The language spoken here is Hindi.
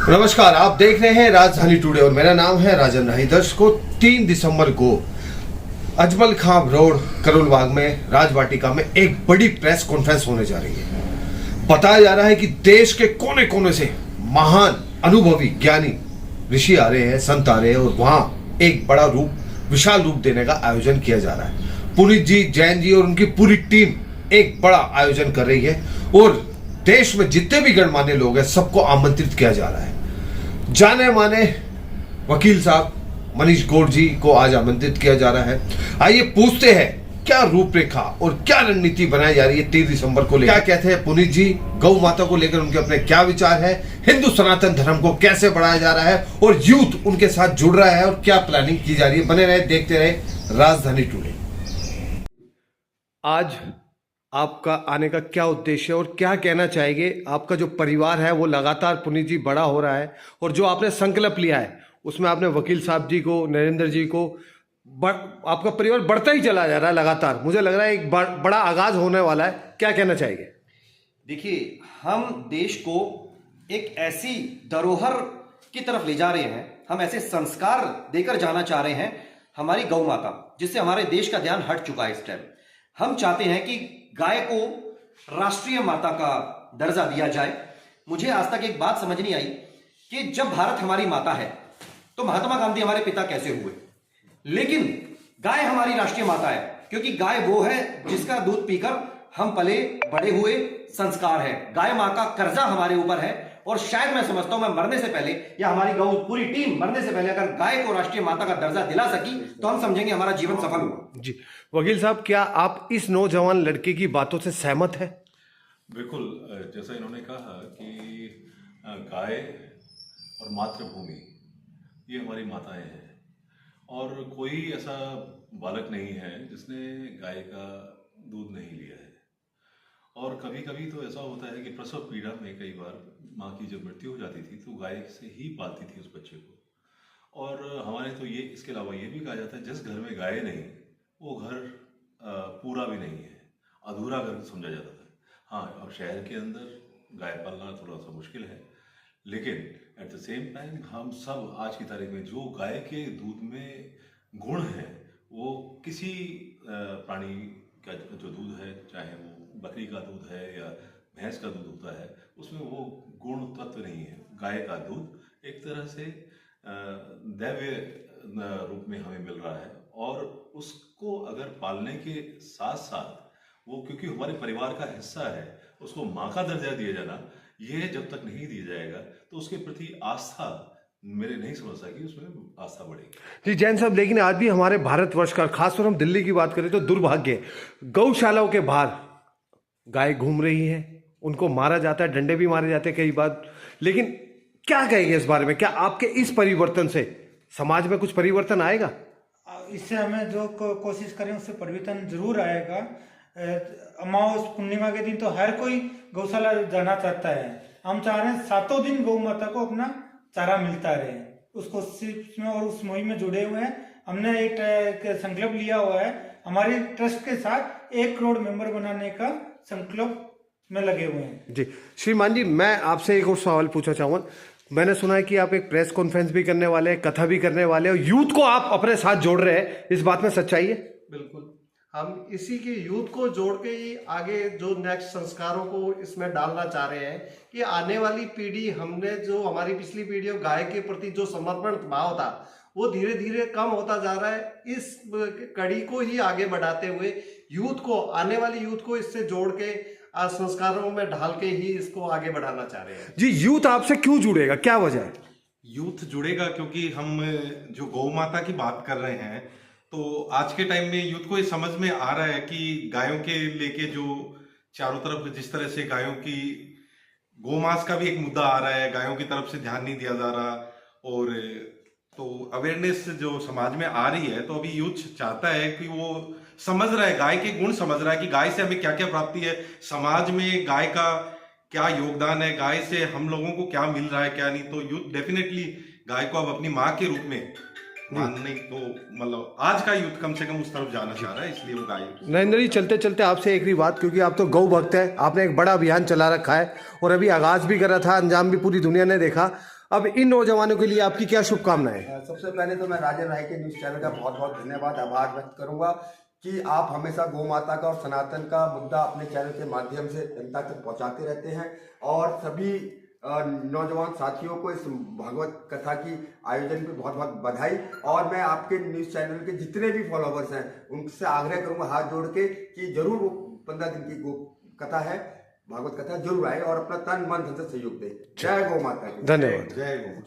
नमस्कार, आप देख रहे हैं राजधानी टुडे और मेरा नाम है राजन राही। दर्शकों, 3 दिसंबर को अजमल खां रोड करोल बाग में राजवाटिका में एक बड़ी प्रेस कॉन्फ्रेंस होने जा रही है। बताया जा रहा है कि देश के कोने कोने से महान अनुभवी ज्ञानी ऋषि आ रहे हैं, संत आ रहे हैं और वहां एक बड़ा रूप, विशाल रूप देने का आयोजन किया जा रहा है। पुनीत जी, जैन जी और उनकी पूरी टीम एक बड़ा आयोजन कर रही है और देश में जितने भी गणमान्य लोग हैं सबको आमंत्रित किया जा रहा है। जाने माने वकील साहब मनीष गौड़ जी को आज आमंत्रित किया जा रहा है। आइए पूछते हैं क्या रूपरेखा और क्या रणनीति बनाई जा रही है 3 दिसंबर को लेकर। क्या कहते हैं पुनीत जी, गौ माता को लेकर उनके अपने क्या विचार है, हिंदू सनातन धर्म को कैसे बढ़ाया जा रहा है और यूथ उनके साथ जुड़ रहा है और क्या प्लानिंग की जा रही है। बने रहे, देखते रहे राजधानी टुडे। आज आपका आने का क्या उद्देश्य है और क्या कहना चाहेंगे? आपका जो परिवार है वो लगातार पुनीत जी बड़ा हो रहा है और जो आपने संकल्प लिया है उसमें आपने वकील साहब जी को, नरेंद्र जी को, आपका परिवार बढ़ता ही चला जा रहा है लगातार। मुझे लग रहा है एक बड़ा आगाज होने वाला है। क्या कहना चाहेंगे? देखिए, हम देश को एक ऐसी धरोहर की तरफ ले जा रहे हैं, हम ऐसे संस्कार देकर जाना चाह रहे हैं हमारी गौ माता, जिससे हमारे देश का ध्यान हट चुका है इस टाइम। हम चाहते हैं कि गाय को राष्ट्रीय माता का दर्जा दिया जाए। मुझे आज तक एक बात समझ नहीं आई कि जब भारत हमारी माता है तो महात्मा गांधी हमारे पिता कैसे हुए, लेकिन गाय हमारी राष्ट्रीय माता है क्योंकि गाय वो है जिसका दूध पीकर हम पले बड़े हुए। संस्कार है, गाय मां का कर्जा हमारे ऊपर है और शायद मैं समझता हूं मैं मरने से पहले या हमारी गौ पूरी टीम मरने से पहले अगर गाय को राष्ट्रीय माता का दर्जा दिला सकी तो हम समझेंगे हमारा जीवन सफल हुआ। जी वकील साहब, क्या आप इस नौजवान लड़के की बातों से सहमत है? बिल्कुल, जैसा इन्होंने कहा कि गाय और मातृभूमि ये हमारी माताएं हैं और कोई ऐसा बालक नहीं है जिसने गाय का दूध नहीं लिया है। और कभी कभी तो ऐसा होता है कि प्रसव पीड़ा में कई बार माँ की जब मृत्यु हो जाती थी तो गाय से ही पालती थी उस बच्चे को। और हमारे तो ये इसके अलावा ये भी कहा जाता है जिस घर में गाय नहीं वो घर पूरा भी नहीं है, अधूरा घर समझा जाता था। हाँ, अब शहर के अंदर गाय पालना थोड़ा सा मुश्किल है, लेकिन एट द सेम टाइम हम सब आज की तारीख में जो गाय के दूध में गुण है वो किसी प्राणी का जो दूध है, चाहे वो बकरी का दूध है या भैंस का दूध होता है, उसमें वो गुण तत्व नहीं है। गाय का दूध एक तरह से दैवीय रूप में हमें मिल रहा है और उसको अगर पालने के साथ साथ वो क्योंकि हमारे परिवार का हिस्सा है उसको माँ का दर्जा दिया जाना, ये जब तक नहीं दिया जाएगा तो उसके प्रति आस्था मेरे नहीं समझ सकी, उसमें आस्था बढ़ेगी। जी जैन साहब, लेकिन आज भी हमारे भारतवर्ष का, खासतौर हम दिल्ली की बात करें तो दुर्भाग्य, गौशालाओं के बाहर गाय घूम रही है, उनको मारा जाता है, डंडे भी मारे जाते हैं कई बार। लेकिन क्या कहेंगे इस बारे में? क्या आपके इस परिवर्तन से समाज में कुछ परिवर्तन आएगा? इससे हमें जो कोशिश करें उससे परिवर्तन जरूर आएगा। अमावस पूर्णिमा के दिन तो हर कोई गौशाला जाना चाहता है। हम चाह रहे हैं 7 दिन गौ माता को अपना चारा मिलता रहे, उसको सिर्फ में और उस मुहिम में जुड़े हुए हैं। हमने एक संकल्प लिया हुआ है, हमारे ट्रस्ट के साथ 1 करोड़ मेंबर बनाने का संकल्प में लगे हुए हैं। जी श्रीमान जी, मैं आपसे एक और सवाल पूछना चाहूँगा। मैंने सुना है कि आप एक प्रेस कॉन्फ्रेंस भी करने वाले हैं, कथा भी करने वाले हैं, यूथ को आप अपने साथ जोड़ रहे हैं, इस बात में सच्चाई है? बिल्कुल, हम इसी के यूथ को जोड़ के ही आगे जो नेक्स्ट संस्कारों को इसमें डालना चाह रहे हैं कि आने वाली पीढ़ी, हमने जो हमारी पिछली पीढ़ी गाय के प्रति जो समर्पण भाव था वो धीरे धीरे कम होता जा रहा है। इस कड़ी को ही आगे बढ़ाते हुए यूथ को, आने वाली यूथ को इससे जोड़ के आज संस्कारों में ढाल के ही इसको आगे बढ़ाना चाह रहे हैं। जी, यूथ आपसे क्यों जुड़ेगा, क्या वजह है? यूथ जुड़ेगा क्योंकि हम जो गौ माता की बात कर रहे हैं तो आज के टाइम में यूथ को ये समझ में आ रहा है कि गायों के लेके जो चारों तरफ जिस तरह से गायों की गोमांस का भी एक मुद्दा आ रहा है, गायों की तरफ से ध्यान नहीं दिया जा रहा और तो अवेयरनेस जो समाज में आ रही है, तो अभी यूथ चाहता है कि वो समझ रहा है, गाय के गुण समझ रहा है कि गाय से हमें क्या क्या प्राप्ति है, समाज में गाय का क्या योगदान है, गाय से हम लोगों को क्या मिल रहा है क्या नहीं। तो यूथ डेफिनेटली गाय को अब अपनी माँ के रूप में मानने को, मतलब आज का यूथ कम से कम उस तरफ जाना चाह रहा है, इसलिए वो गाय। नरेंद्र जी, चलते चलते आपसे एक ही बात, क्योंकि आप तो गौ भक्त है, आपने एक बड़ा अभियान चला रखा है और अभी आगाज भी करा था, अंजाम भी पूरी दुनिया ने देखा। अब इन नौजवानों के लिए आपकी क्या शुभकामनाएं? सबसे पहले तो मैं राजन राय के न्यूज़ चैनल का बहुत बहुत धन्यवाद आभार व्यक्त करूंगा कि आप हमेशा गौ माता का और सनातन का मुद्दा अपने चैनल के माध्यम से जनता तक पहुंचाते रहते हैं और सभी नौजवान साथियों को इस भागवत कथा की आयोजन पे बहुत बहुत बधाई। और मैं आपके न्यूज़ चैनल के जितने भी फॉलोवर्स हैं उनसे आग्रह करूंगा हाथ जोड़ के कि जरूर वो 15 दिन की गौ कथा है, भागवत कथा जरूर आए और अपना तन मन धन से सहयोग दे। जय गौ माता की। धन्यवाद। जय गौ।